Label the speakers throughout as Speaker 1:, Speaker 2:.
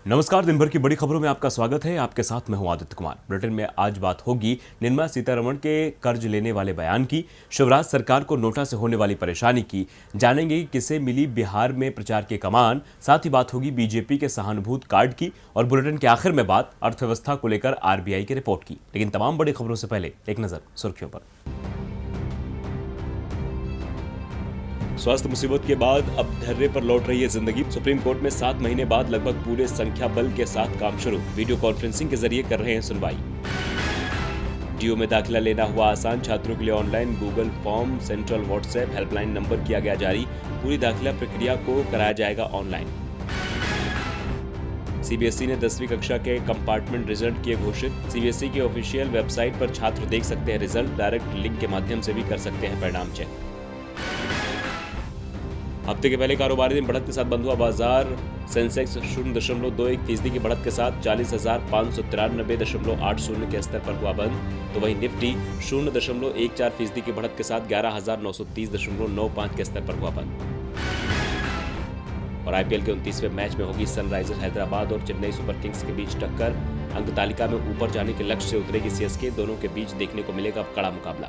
Speaker 1: नमस्कार। दिन भर की बड़ी खबरों में आपका स्वागत है। आपके साथ मैं हूं आदित्य कुमार। बुलेटिन में आज बात होगी निर्मला सीतारमण के कर्ज लेने वाले बयान की, शिवराज सरकार को नोटा से होने वाली परेशानी की, जानेंगे कि किसे मिली बिहार में प्रचार की कमान। साथ ही बात होगी बीजेपी के सहानुभूति कार्ड की और बुलेटिन के आखिर में बात अर्थव्यवस्था को लेकर आरबीआई की रिपोर्ट की। लेकिन तमाम बड़ी खबरों से पहले एक नजर सुर्खियों पर। स्वास्थ्य मुसीबत के बाद अब धर्रे पर लौट रही है जिंदगी। सुप्रीम कोर्ट में 7 महीने बाद लगभग पूरे संख्या बल के साथ काम शुरू। वीडियो कॉन्फ्रेंसिंग के जरिए कर रहे हैं सुनवाई। डीयू में दाखिला लेना हुआ आसान, छात्रों के लिए online Google form, central WhatsApp helpline number किया गया जारी। पूरी दाखिला प्रक्रिया को कराया जाएगा ऑनलाइन। सीबीएसई ने 10वीं कक्षा के कंपार्टमेंट रिजल्ट किए घोषित। सीबीएसई की ऑफिशियल वेबसाइट पर छात्र देख सकते हैं रिजल्ट। डायरेक्ट लिंक के माध्यम से भी कर सकते हैं परिणाम चेक। हफ्ते के पहले कारोबारी दिन बढ़त के साथ बंद हुआ बाजार। सेंसेक्स 0.21% की बढ़त के साथ 40,593.80 के स्तर पर हुआ बंद। तो वहीं निफ्टी 0.14% की बढ़त के साथ 11,930.95 के स्तर पर हुआ बंद। और आईपीएल के 29वें मैच में होगी सनराइजर्स हैदराबाद और चेन्नई सुपर किंग्स के बीच टक्कर। अंक तालिका में ऊपर जाने के लक्ष्य से उतरेगी सीएसके। दोनों के बीच देखने को मिलेगा कड़ा मुकाबला।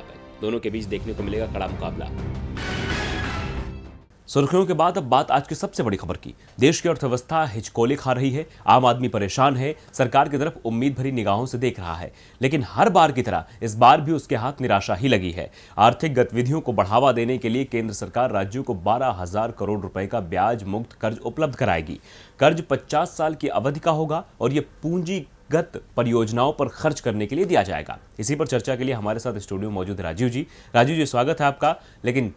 Speaker 1: सुर्खियों के बाद अब बात आज की सबसे बड़ी खबर की। देश की अर्थव्यवस्था हिचकोले खा रही है। आम आदमी परेशान है। सरकार की तरफ उम्मीद भरी निगाहों से देख रहा है, लेकिन हर बार की तरह इस बार भी उसके हाथ निराशा ही लगी है। आर्थिक गतिविधियों को बढ़ावा देने के लिए केंद्र सरकार राज्यों को 12,000 करोड़ रुपए का ब्याज मुक्त कर्ज उपलब्ध कराएगी। कर्ज 50 साल की अवधि का होगा और यह पूंजीगत परियोजनाओं पर खर्च करने के लिए दिया जाएगा। इसी पर चर्चा के लिए हमारे साथ स्टूडियो में मौजूद है राजीव जी। स्वागत है आपका। लेकिन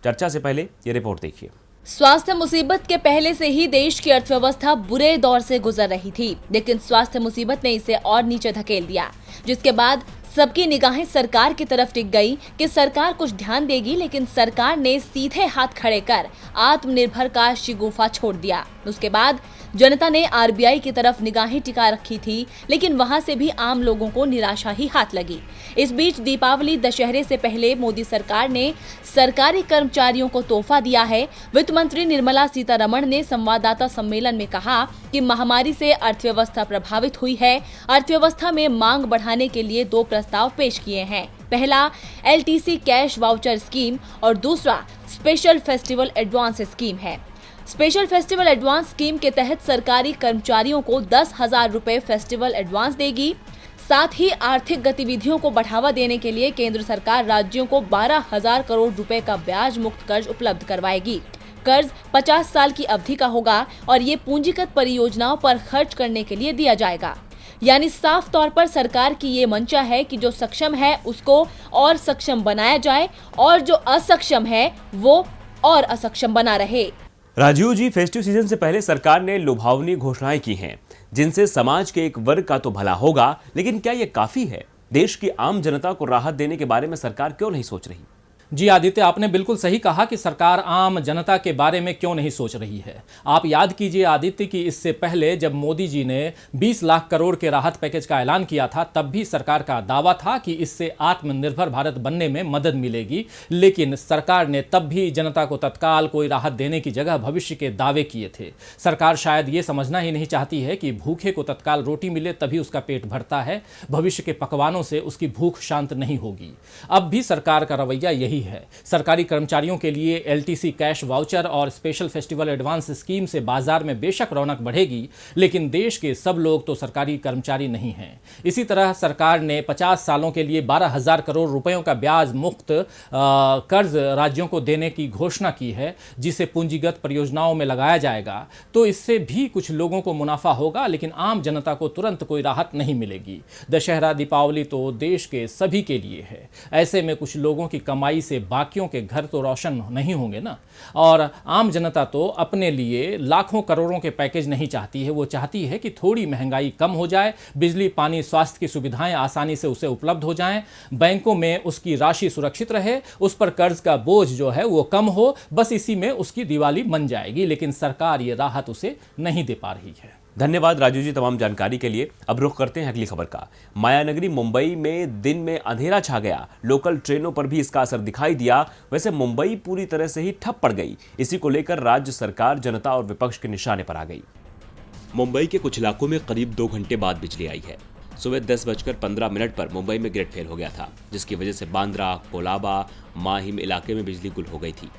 Speaker 1: चर्चा से पहले ये रिपोर्ट देखिए।
Speaker 2: स्वास्थ्य मुसीबत के पहले से ही देश की अर्थव्यवस्था बुरे दौर से गुजर रही थी, लेकिन स्वास्थ्य मुसीबत ने इसे और नीचे धकेल दिया, जिसके बाद सबकी निगाहें सरकार की तरफ टिक गई कि सरकार कुछ ध्यान देगी। लेकिन सरकार ने सीधे हाथ खड़े कर आत्मनिर्भर का शिगुफा छोड़ दिया। उसके बाद जनता ने आरबीआई की तरफ निगाहें टिका रखी थी, लेकिन वहां से भी आम लोगों को निराशा ही हाथ लगी। इस बीच दीपावली दशहरे से पहले मोदी सरकार ने सरकारी कर्मचारियों को तोहफा दिया है। वित्त मंत्री निर्मला सीतारमण ने संवाददाता सम्मेलन में कहा कि महामारी से अर्थव्यवस्था प्रभावित हुई है। अर्थव्यवस्था में मांग बढ़ाने के लिए 2 प्रस्ताव पेश किए हैं। पहला एलटीसी कैश वाउचर स्कीम और दूसरा स्पेशल फेस्टिवल एडवांस स्कीम है। स्पेशल फेस्टिवल एडवांस स्कीम के तहत सरकारी कर्मचारियों को 10,000 रुपए फेस्टिवल एडवांस देगी। साथ ही आर्थिक गतिविधियों को बढ़ावा देने के लिए केंद्र सरकार राज्यों को 12,000 करोड़ रुपए का ब्याज मुक्त कर्ज उपलब्ध करवाएगी। कर्ज 50 साल की अवधि का होगा और ये पूंजीगत परियोजनाओं पर खर्च करने के लिए दिया जाएगा। यानी साफ तौर पर सरकार की ये मंशा है कि जो सक्षम है उसको और सक्षम बनाया जाए और जो असक्षम है वो और असक्षम बना रहे।
Speaker 1: राजीव जी, फेस्टिव सीजन से पहले सरकार ने लुभावनी घोषणाएं की हैं, जिनसे समाज के एक वर्ग का तो भला होगा, लेकिन क्या यह काफी है? देश की आम जनता को राहत देने के बारे में सरकार क्यों नहीं सोच रही?
Speaker 3: जी आदित्य, आपने बिल्कुल सही कहा कि सरकार आम जनता के बारे में क्यों नहीं सोच रही है। आप याद कीजिए आदित्य कि इससे पहले जब मोदी जी ने 20 लाख करोड़ के राहत पैकेज का ऐलान किया था, तब भी सरकार का दावा था कि इससे आत्मनिर्भर भारत बनने में मदद मिलेगी। लेकिन सरकार ने तब भी जनता को तत्काल कोई राहत देने की जगह भविष्य के दावे किए थे। सरकार शायद ये समझना ही नहीं चाहती है कि भूखे को तत्काल रोटी मिले तभी उसका पेट भरता है, भविष्य के पकवानों से उसकी भूख शांत नहीं होगी। अब भी सरकार का रवैया यही है। सरकारी कर्मचारियों के लिए एलटीसी कैश वाउचर और स्पेशल फेस्टिवल एडवांस स्कीम से बाजार में बेशक रौनक बढ़ेगी, लेकिन देश के सब लोग तो सरकारी कर्मचारी नहीं हैं। इसी तरह सरकार ने 50 सालों के लिए 12,000 करोड़ रुपयों का ब्याज मुक्त कर्ज राज्यों को देने की घोषणा की है, जिसे पूंजीगत परियोजनाओं में लगाया जाएगा। तो इससे भी कुछ लोगों को मुनाफा होगा, लेकिन आम जनता को तुरंत कोई राहत नहीं मिलेगी। दशहरा दीपावली तो देश के सभी के लिए है। ऐसे में कुछ लोगों की कमाई से बाकियों के घर तो रोशन नहीं होंगे ना। और आम जनता तो अपने लिए लाखों करोड़ों के पैकेज नहीं चाहती है। वो चाहती है कि थोड़ी महंगाई कम हो जाए, बिजली, पानी, स्वास्थ्य की सुविधाएं आसानी से उसे उपलब्ध हो जाएं, बैंकों में उसकी राशि सुरक्षित रहे, उस पर कर्ज का बोझ जो है वो कम हो। बस इसी में उसकी दिवाली बन जाएगी। लेकिन सरकार ये राहत उसे नहीं दे पा रही है।
Speaker 1: धन्यवाद राजू जी तमाम जानकारी के लिए। अब रुख करते हैं अगली खबर का। मायानगरी मुंबई में दिन में अंधेरा छा गया। लोकल ट्रेनों पर भी इसका असर दिखाई दिया। वैसे मुंबई पूरी तरह से ही ठप पड़ गई। इसी को लेकर राज्य सरकार जनता और विपक्ष के निशाने पर आ गई। मुंबई के कुछ इलाकों में करीब 2 घंटे बाद बिजली आई है। सुबह 10:15 पर मुंबई में ग्रिड फेल हो गया था, जिसकी वजह से बांद्रा, कोलाबा, माहिम इलाके में बिजली गुल हो गई थी।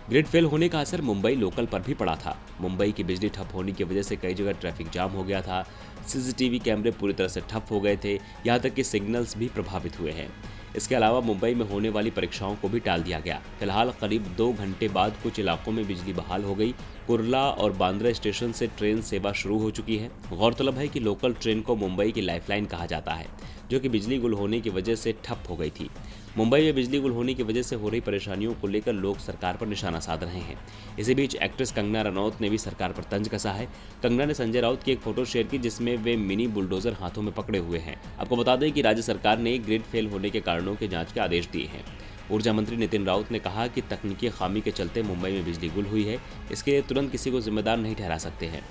Speaker 1: ग्रिड फेल होने का असर मुंबई लोकल पर भी पड़ा था। मुंबई की बिजली ठप होने की वजह से कई जगह ट्रैफिक जाम हो गया था। सीसीटीवी कैमरे पूरी तरह से ठप हो गए थे, यहाँ तक कि सिग्नल्स भी प्रभावित हुए हैं। इसके अलावा मुंबई में होने वाली परीक्षाओं को भी टाल दिया गया। फिलहाल करीब 2 घंटे बाद कुछ इलाकों में बिजली बहाल हो गई। कुर्ला और बांद्रा स्टेशन से ट्रेन सेवा शुरू हो चुकी है। गौरतलब है कि लोकल ट्रेन को मुंबई की लाइफलाइन कहा जाता है, जो कि बिजली गुल होने की वजह से ठप हो गई थी। मुंबई में बिजली गुल होने की वजह से हो रही परेशानियों को लेकर लोग सरकार पर निशाना साध रहे हैं। इसी बीच एक्ट्रेस कंगना रनौत ने भी सरकार पर तंज कसा है। कंगना ने संजय राउत की एक फोटो शेयर की, जिसमें वे मिनी बुलडोजर हाथों में पकड़े हुए हैं। आपको बता दें कि राज्य सरकार ने ग्रिड फेल होने के कारणों की जांच के आदेश दिए हैं। ऊर्जा मंत्री नितिन राउत ने कहा कि तकनीकी खामी के चलते मुंबई में बिजली गुल हुई है, इसके लिए तुरंत किसी को जिम्मेदार नहीं ठहरा सकते हैं।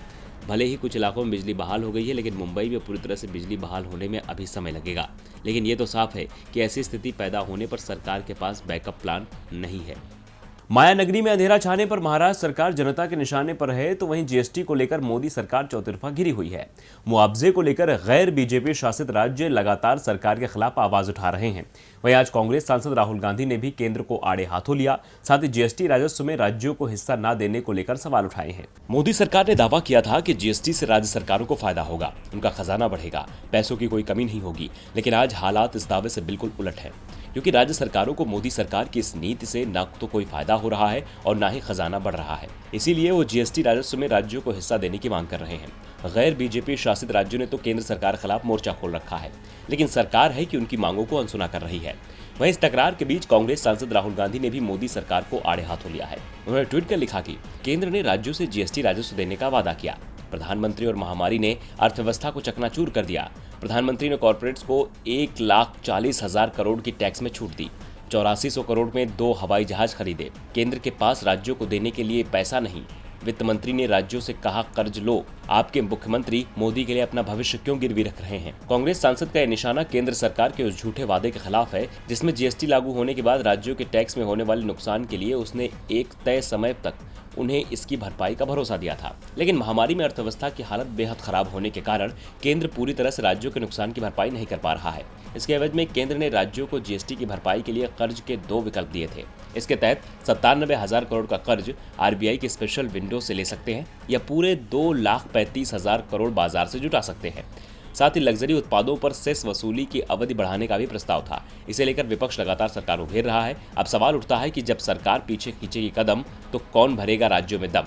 Speaker 1: भले ही कुछ इलाकों में बिजली बहाल हो गई है, लेकिन मुंबई में पूरी तरह से बिजली बहाल होने में अभी समय लगेगा। लेकिन ये तो साफ है कि ऐसी स्थिति पैदा होने पर सरकार के पास बैकअप प्लान नहीं है। माया नगरी में अंधेरा छाने पर महाराष्ट्र सरकार जनता के निशाने पर है, तो वहीं जीएसटी को लेकर मोदी सरकार चौतरफा घिरी हुई है। मुआवजे को लेकर गैर बीजेपी शासित राज्य लगातार सरकार के खिलाफ आवाज उठा रहे हैं। वहीं आज कांग्रेस सांसद राहुल गांधी ने भी केंद्र को आड़े हाथों लिया। साथ ही जीएसटी राजस्व में राज्यों को हिस्सा न देने को लेकर सवाल उठाए हैं। मोदी सरकार ने दावा किया था कि जीएसटी से राज्य सरकारों को फायदा होगा, उनका खजाना बढ़ेगा, पैसों की कोई कमी नहीं होगी। लेकिन आज हालात इस दावे से बिल्कुल उलट है, क्योंकि राज्य सरकारों को मोदी सरकार की इस नीति से न तो कोई फायदा हो रहा है और न ही खजाना बढ़ रहा है। इसीलिए वो जीएसटी राजस्व में राज्यों को हिस्सा देने की मांग कर रहे हैं। गैर बीजेपी शासित राज्यों ने तो केंद्र सरकार के खिलाफ मोर्चा खोल रखा है, लेकिन सरकार है कि उनकी मांगों को अनसुना कर रही है। वहीं इस तकरार के बीच कांग्रेस सांसद राहुल गांधी ने भी मोदी सरकार को आड़े हाथों लिया है। उन्होंने ट्वीट कर लिखा कि केंद्र ने राज्यों से जीएसटी राजस्व देने का वादा किया। प्रधानमंत्री और महामारी ने अर्थव्यवस्था को चकनाचूर कर दिया। प्रधानमंत्री ने कॉर्पोरेट्स को 1,40,000 करोड़ की टैक्स में छूट दी। 8400 करोड़ में 2 हवाई जहाज खरीदे। केंद्र के पास राज्यों को देने के लिए पैसा नहीं। वित्त मंत्री ने राज्यों से कहा कर्ज लो। आपके मुख्यमंत्री मोदी के लिए अपना भविष्य क्यों गिरवी रख रहे हैं? कांग्रेस सांसद का यह निशाना केंद्र सरकार के उस झूठे वादे के खिलाफ है, जिसमें जीएसटी लागू होने के बाद राज्यों के टैक्स में होने वाले नुकसान के लिए उसने एक तय समय तक उन्हें इसकी भरपाई का भरोसा दिया था। लेकिन महामारी में अर्थव्यवस्था की हालत बेहद खराब होने के कारण केंद्र पूरी तरह से राज्यों के नुकसान की भरपाई नहीं कर पा रहा है। इसके एवज में केंद्र ने राज्यों को जीएसटी की भरपाई के लिए कर्ज के 2 विकल्प दिए थे। इसके तहत 97,000 करोड़ का कर्ज आरबीआई की स्पेशल विंडो से ले सकते हैं या पूरे 2,35,000 करोड़ बाजार से जुटा सकते हैं। साथ ही लग्जरी उत्पादों पर सेस वसूली की अवधि बढ़ाने का भी प्रस्ताव था। इसे लेकर विपक्ष लगातार सरकार को घेर रहा है। अब सवाल उठता है कि जब सरकार पीछे खींचेगी कदम, तो कौन भरेगा राज्यों में दम?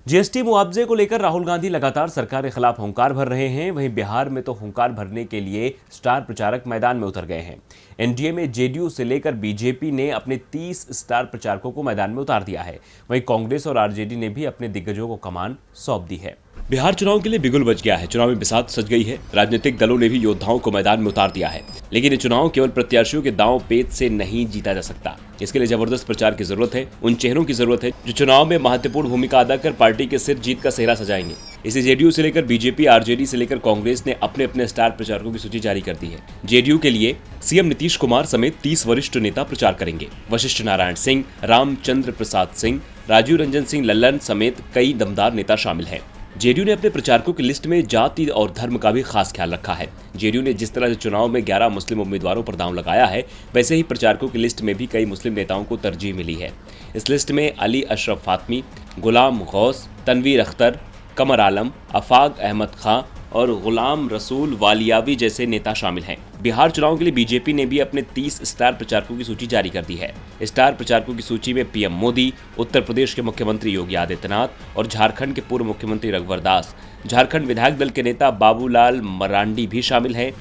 Speaker 1: जीएसटी मुआवजे को लेकर राहुल गांधी लगातार सरकार के खिलाफ हुंकार भर रहे हैं। वहीं बिहार में तो हुंकार भरने के लिए स्टार प्रचारक मैदान में उतर गए हैं। एनडीए में जेडीयू से लेकर बीजेपी ने अपने 30 स्टार प्रचारकों को मैदान में उतार दिया है। वहीं कांग्रेस और आरजेडी ने भी अपने दिग्गजों को कमान सौंप दी है। बिहार चुनाव के लिए बिगुल बज गया है। चुनावी बिसात सज गई है। राजनीतिक दलों ने भी योद्धाओं को मैदान में उतार दिया है। लेकिन ये चुनाव केवल प्रत्याशियों के दांव पेच से नहीं जीता जा सकता। इसके लिए जबरदस्त प्रचार की जरूरत है। उन चेहरों की जरूरत है जो चुनाव में महत्वपूर्ण भूमिका अदा कर पार्टी के सिर जीत का सेहरा सजाएंगे। इसे जेडीयू से लेकर बीजेपी, आरजेडी से लेकर कांग्रेस ने अपने अपने स्टार प्रचारकों की सूची जारी कर दी है। जेडीयू के लिए सीएम नीतीश कुमार समेत 30 वरिष्ठ नेता प्रचार करेंगे। वशिष्ठ नारायण सिंह, रामचंद्र प्रसाद सिंह, राजीव रंजन सिंह लल्लन समेत कई दमदार नेता शामिल हैं। जेडीयू ने अपने प्रचारकों की लिस्ट में जाति और धर्म का भी खास ख्याल रखा है। जेडीयू ने जिस तरह से चुनाव में 11 मुस्लिम उम्मीदवारों पर दांव लगाया है, वैसे ही प्रचारकों की लिस्ट में भी कई मुस्लिम नेताओं को तरजीह मिली है। इस लिस्ट में अली अशरफ फातमी, गुलाम गौस, तनवीर अख्तर, कमर आलम, अफाक अहमद खां और गुलाम रसूल वालियावी जैसे नेता शामिल हैं। बिहार चुनाव के लिए बीजेपी ने भी अपने 30 स्टार प्रचारकों की सूची जारी कर दी है। स्टार प्रचारकों की सूची में पीएम मोदी, उत्तर प्रदेश के मुख्यमंत्री योगी आदित्यनाथ और झारखंड के पूर्व मुख्यमंत्री रघुवर दास, झारखंड विधायक दल के नेता बाबूलाल मरांडी भी शामिल हैं।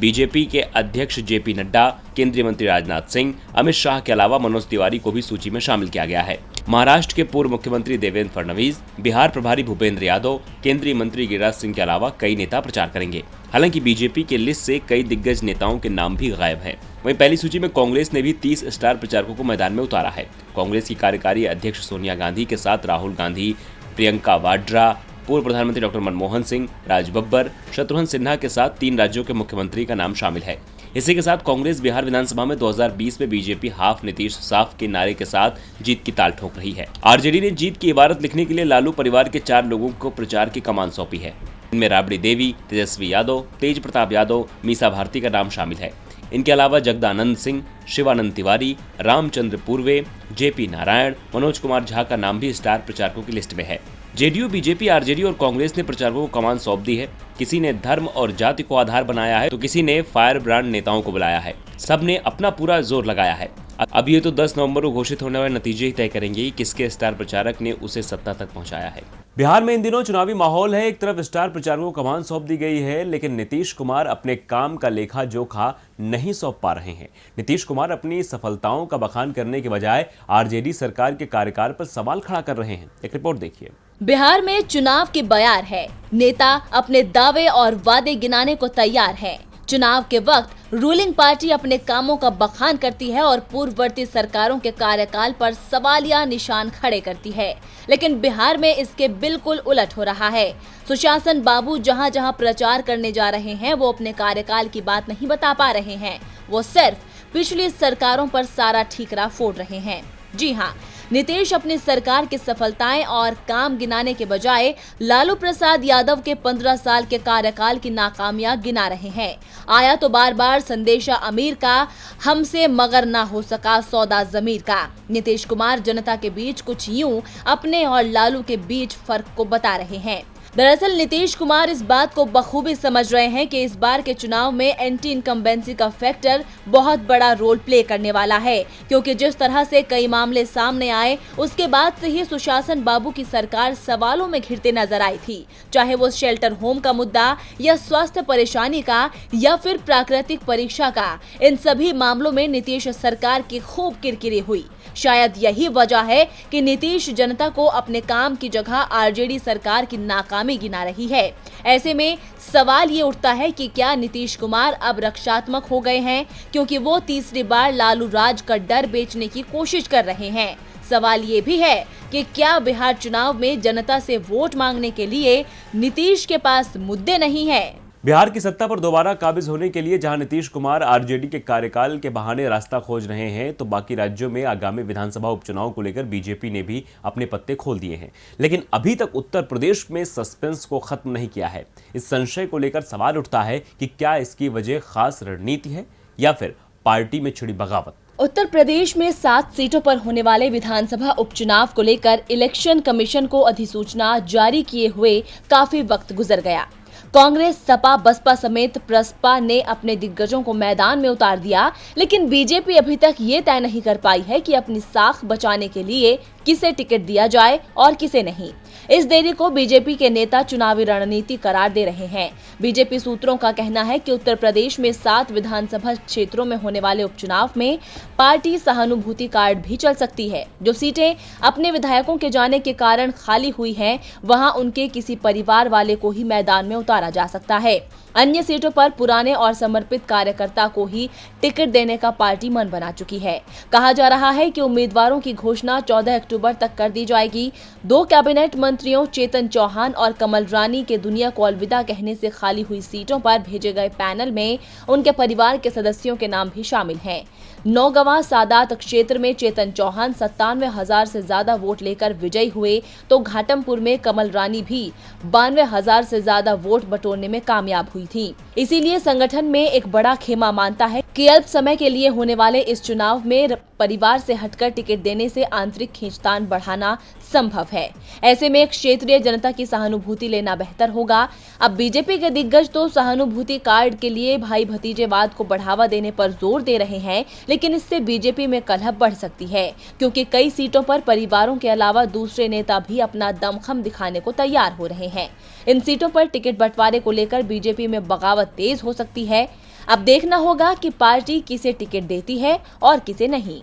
Speaker 1: बीजेपी के अध्यक्ष जेपी नड्डा, केंद्रीय मंत्री राजनाथ सिंह, अमित शाह के अलावा मनोज तिवारी को भी सूची में शामिल किया गया है। महाराष्ट्र के पूर्व मुख्यमंत्री देवेंद्र फडणवीस, बिहार प्रभारी भूपेंद्र यादव, केंद्रीय मंत्री गिरिराज सिंह के अलावा कई नेता प्रचार करेंगे। हालांकि बीजेपी के लिस्ट से कई दिग्गज नेताओं के नाम भी गायब हैं। वहीं पहली सूची में कांग्रेस ने भी 30 स्टार प्रचारकों को मैदान में उतारा है। कांग्रेस की कार्यकारी अध्यक्ष सोनिया गांधी के साथ राहुल गांधी, प्रियंका वाड्रा, पूर्व प्रधानमंत्री डॉक्टर मनमोहन सिंह, राज बब्बर, शत्रुघ्न सिन्हा के साथ 3 राज्यों के मुख्यमंत्री का नाम शामिल है। इसी के साथ कांग्रेस बिहार विधानसभा में 2020 में बीजेपी हाफ नीतीश साफ के नारे के साथ जीत की ताल ठोक रही है। आरजेडी ने जीत की इबारत लिखने के लिए लालू परिवार के 4 लोगों को प्रचार की कमान सौंपी है। इनमें राबड़ी देवी, तेजस्वी यादव, तेज प्रताप यादव, मीसा भारती का नाम शामिल है। इनके अलावा जगदानंद सिंह, शिवानंद तिवारी, रामचंद्र पूर्वे, जेपी नारायण, मनोज कुमार झा का नाम भी स्टार प्रचारकों की लिस्ट में है। जेडीयू, बीजेपी, आरजेडी और कांग्रेस ने प्रचारकों को कमान सौंप दी है। किसी ने धर्म और जाति को आधार बनाया है तो किसी ने फायर ब्रांड नेताओं को बुलाया है। सबने अपना पूरा जोर लगाया है। अब ये तो 10 नवंबर को घोषित होने वाले नतीजे ही तय करेंगे कि किसके स्टार प्रचारक ने उसे सत्ता तक पहुंचाया है। बिहार में इन दिनों चुनावी माहौल है। एक तरफ स्टार प्रचारकों को कमान सौंप दी गई है, लेकिन नीतीश कुमार अपने काम का लेखा जोखा नहीं सौंप पा रहे हैं। नीतीश कुमार अपनी सफलताओं का बखान करने के बजाय आरजेडी सरकार के कार्यकाल पर सवाल खड़ा कर रहे हैं। एक रिपोर्ट देखिए।
Speaker 2: बिहार में चुनाव की बयार है। नेता अपने दावे और वादे गिनाने को तैयार है। चुनाव के वक्त रूलिंग पार्टी अपने कामों का बखान करती है और पूर्ववर्ती सरकारों के कार्यकाल पर सवालिया निशान खड़े करती है। लेकिन बिहार में इसके बिल्कुल उलट हो रहा है। सुशासन बाबू जहां जहां प्रचार करने जा रहे हैं वो अपने कार्यकाल की बात नहीं बता पा रहे हैं। वो सिर्फ पिछली सरकारों पर सारा ठीकरा फोड़ रहे हैं। जी हाँ, नीतीश अपनी सरकार की सफलताएं और काम गिनाने के बजाय लालू प्रसाद यादव के 15 साल के कार्यकाल की नाकामियां गिना रहे हैं। आया तो बार बार संदेशा अमीर का, हमसे मगर ना हो सका सौदा जमीर का। नीतीश कुमार जनता के बीच कुछ यूं अपने और लालू के बीच फर्क को बता रहे हैं। दरअसल नीतीश कुमार इस बात को बखूबी समझ रहे हैं कि इस बार के चुनाव में एंटी इनकम्बेंसी का फैक्टर बहुत बड़ा रोल प्ले करने वाला है, क्योंकि जिस तरह से कई मामले सामने आए उसके बाद से ही सुशासन बाबू की सरकार सवालों में घिरते नजर आई थी। चाहे वो शेल्टर होम का मुद्दा या स्वास्थ्य परेशानी का या फिर प्राकृतिक परीक्षा का, इन सभी मामलों में नीतीश सरकार की खूब किरकिरी हुई। शायद यही वजह है कि नीतीश जनता को अपने काम की जगह आरजेडी सरकार की नाकामी गिना रही है। ऐसे में सवाल ये उठता है कि क्या नीतीश कुमार अब रक्षात्मक हो गए हैं, क्योंकि वो तीसरी बार लालू राज का डर बेचने की कोशिश कर रहे हैं। सवाल ये भी है कि क्या बिहार चुनाव में जनता से वोट मांगने के लिए नीतीश के पास मुद्दे नहीं है।
Speaker 1: बिहार की सत्ता पर दोबारा काबिज होने के लिए जहां नीतीश कुमार आरजेडी के कार्यकाल के बहाने रास्ता खोज रहे हैं, तो बाकी राज्यों में आगामी विधानसभा उपचुनाव को लेकर बीजेपी ने भी अपने पत्ते खोल दिए हैं। लेकिन अभी तक उत्तर प्रदेश में सस्पेंस को खत्म नहीं किया है। इस संशय को लेकर सवाल उठता है कि क्या इसकी वजह खास रणनीति है या फिर पार्टी में छिड़ी बगावत।
Speaker 2: उत्तर प्रदेश में 7 सीटों पर होने वाले विधानसभा उपचुनाव को लेकर इलेक्शन कमीशन को अधिसूचना जारी किए हुए काफी वक्त गुजर गया। कांग्रेस, सपा, बसपा समेत प्रसपा ने अपने दिग्गजों को मैदान में उतार दिया, लेकिन बीजेपी अभी तक ये तय नहीं कर पाई है कि अपनी साख बचाने के लिए किसे टिकट दिया जाए और किसे नहीं। इस देरी को बीजेपी के नेता चुनावी रणनीति करार दे रहे हैं। बीजेपी सूत्रों का कहना है कि उत्तर प्रदेश में 7 विधानसभा क्षेत्रों में होने वाले उपचुनाव में पार्टी सहानुभूति कार्ड भी चल सकती है। जो सीटें अपने विधायकों के जाने के कारण खाली हुई हैं, वहां उनके किसी परिवार वाले को ही मैदान में उतारा जा सकता है। अन्य सीटों पर पुराने और समर्पित कार्यकर्ता को ही टिकट देने का पार्टी मन बना चुकी है। कहा जा रहा है कि उम्मीदवारों की घोषणा 14 अक्टूबर तक कर दी जाएगी। 2 कैबिनेट मंत्रियों चेतन चौहान और कमल रानी के दुनिया को अलविदा कहने से खाली हुई सीटों पर भेजे गए पैनल में उनके परिवार के सदस्यों के नाम भी शामिल हैं। नौगवां सादात क्षेत्र में चेतन चौहान 97,000 से ज्यादा वोट लेकर विजयी हुए, तो घाटमपुर में कमल रानी भी 92,000 से ज्यादा वोट बटोरने में कामयाब हुई थी। इसीलिए संगठन में एक बड़ा खेमा मानता है कि अल्प समय के लिए होने वाले इस चुनाव में परिवार से हटकर टिकट देने से आंतरिक खींचतान बढ़ाना संभव है। ऐसे में क्षेत्रीय जनता की सहानुभूति लेना बेहतर होगा। अब बीजेपी के दिग्गज तो सहानुभूति कार्ड के लिए भाई भतीजेवाद को बढ़ावा देने पर जोर दे रहे हैं, लेकिन इससे बीजेपी में कलह बढ़ सकती है, क्योंकि कई सीटों पर परिवारों के अलावा दूसरे नेता भी अपना दमखम दिखाने को तैयार हो रहे हैं। इन सीटों पर टिकट बंटवारे को लेकर बीजेपी में बगावत तेज हो सकती है। अब देखना होगा कि पार्टी किसे टिकट देती है और किसे नहीं।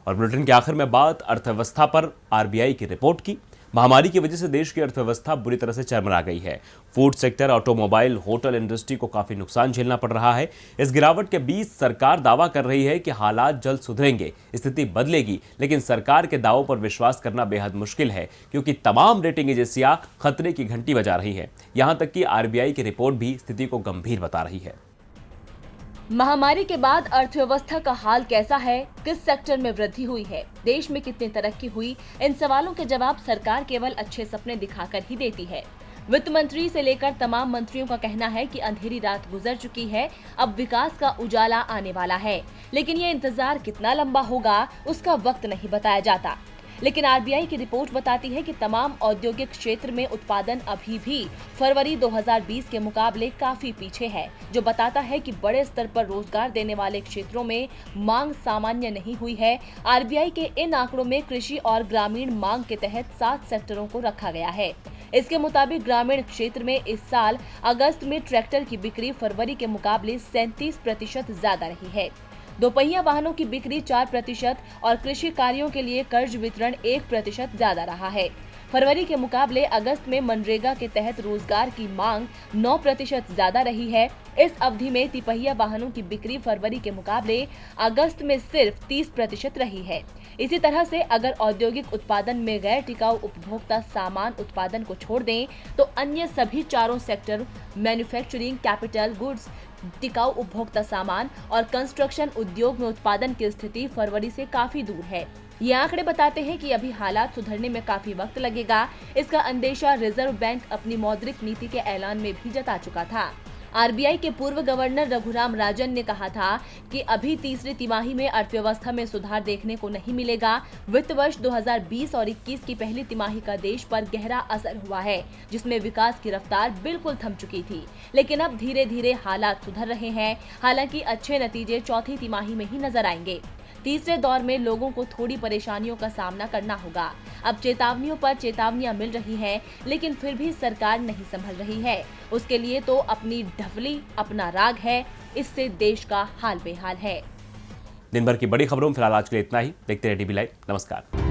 Speaker 1: और बुलेटिन के आखिर में बात अर्थव्यवस्था पर आरबीआई की रिपोर्ट की। महामारी की वजह से देश की अर्थव्यवस्था बुरी तरह से चरमरा गई है। Food sector, automobile, hotel industry को काफी नुकसान झेलना पड़ रहा है। इस गिरावट के बीच सरकार दावा कर रही है कि हालात जल्द सुधरेंगे, स्थिति बदलेगी, लेकिन सरकार के दावों पर विश्वास करना बेहद मुश्किल है, क्योंकि तमाम रेटिंग एजेंसियां खतरे की घंटी बजा रही हैं। यहां तक कि आरबीआई की रिपोर्ट भी स्थिति को गंभीर बता रही है।
Speaker 2: महामारी के बाद अर्थव्यवस्था का हाल कैसा है, किस सेक्टर में वृद्धि हुई है, देश में कितनी तरक्की हुई, इन सवालों के जवाब सरकार केवल अच्छे सपने दिखाकर ही देती है। वित्त मंत्री से लेकर तमाम मंत्रियों का कहना है कि अंधेरी रात गुजर चुकी है, अब विकास का उजाला आने वाला है। लेकिन ये इंतजार कितना लंबा होगा, उसका वक्त नहीं बताया जाता। लेकिन आरबीआई की रिपोर्ट बताती है कि तमाम औद्योगिक क्षेत्र में उत्पादन अभी भी फरवरी 2020 के मुकाबले काफी पीछे है, जो बताता है कि बड़े स्तर पर रोजगार देने वाले क्षेत्रों में मांग सामान्य नहीं हुई है। आरबीआई के इन आंकड़ों में कृषि और ग्रामीण मांग के तहत 7 सेक्टरों को रखा गया है। इसके मुताबिक ग्रामीण क्षेत्र में इस साल अगस्त में ट्रैक्टर की बिक्री फरवरी के मुकाबले 37% ज्यादा रही है। दोपहिया वाहनों की बिक्री 4% और कृषि कार्यों के लिए कर्ज वितरण 1% ज्यादा रहा है। फरवरी के मुकाबले अगस्त में मनरेगा के तहत रोजगार की मांग 9% ज्यादा रही है। इस अवधि में तिपहिया वाहनों की बिक्री फरवरी के मुकाबले अगस्त में सिर्फ 30% रही है। इसी तरह से अगर औद्योगिक उत्पादन में गैर टिकाऊ उपभोक्ता सामान उत्पादन को छोड़ दें तो अन्य सभी चारों सेक्टर मैन्युफैक्चरिंग, कैपिटल गुड्स, टिकाऊ उपभोक्ता सामान और कंस्ट्रक्शन उद्योग में उत्पादन की स्थिति फरवरी से काफी दूर है। ये आंकड़े बताते हैं कि अभी हालात सुधरने में काफी वक्त लगेगा। इसका अंदेशा रिजर्व बैंक अपनी मौद्रिक नीति के ऐलान में भी जता चुका था। आरबीआई के पूर्व गवर्नर रघुराम राजन ने कहा था कि अभी तीसरी तिमाही में अर्थव्यवस्था में सुधार देखने को नहीं मिलेगा। वित्त वर्ष 2020 और 21 की पहली तिमाही का देश पर गहरा असर हुआ है, जिसमें विकास की रफ्तार बिल्कुल थम चुकी थी। लेकिन अब धीरे धीरे हालात सुधर रहे हैं। हालांकि अच्छे नतीजे चौथी तिमाही में ही नजर आएंगे। तीसरे दौर में लोगों को थोड़ी परेशानियों का सामना करना होगा। अब चेतावनियों पर चेतावनियां मिल रही हैं, लेकिन फिर भी सरकार नहीं संभल रही है। उसके लिए तो अपनी ढफली, अपना राग है। इससे देश का हाल बेहाल है।
Speaker 1: दिन भर की बड़ी खबरों में फिलहाल आज के लिए इतना ही। देखते रहिए DB लाइव। नमस्कार।